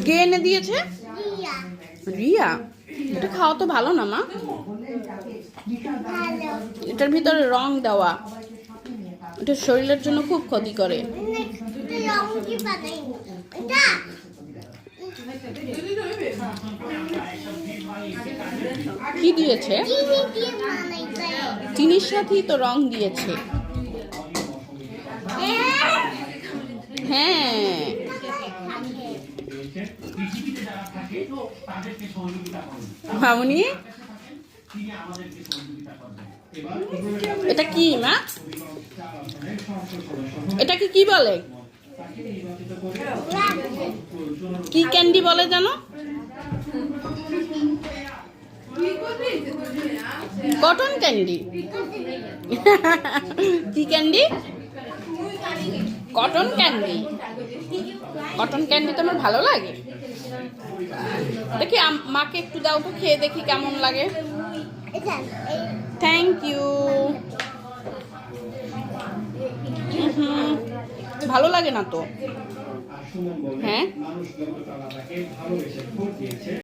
কে এনে দিয়েছে? রিয়া। এটা খাওয়া তো ভালো না মা। এটার ভিতরে রং দেওয়া, এটা শরীরের জন্য খুব ক্ষতি করে। কি দিয়েছে? চিনির সাথেই তো রং দিয়েছে। হ্যাঁ, মামুনি এটা কি মা? এটাকে কি বলে? কি ক্যান্ডি বলে জানো? Cotton candy. কি candy? Cotton candy. Cotton candy তো আমার ভালো লাগে। দেখি মাকে একটু দাও তো, খেয়ে দেখি কেমন লাগে। Thank you. ভালো লাগে না তো। হ্যাঁ।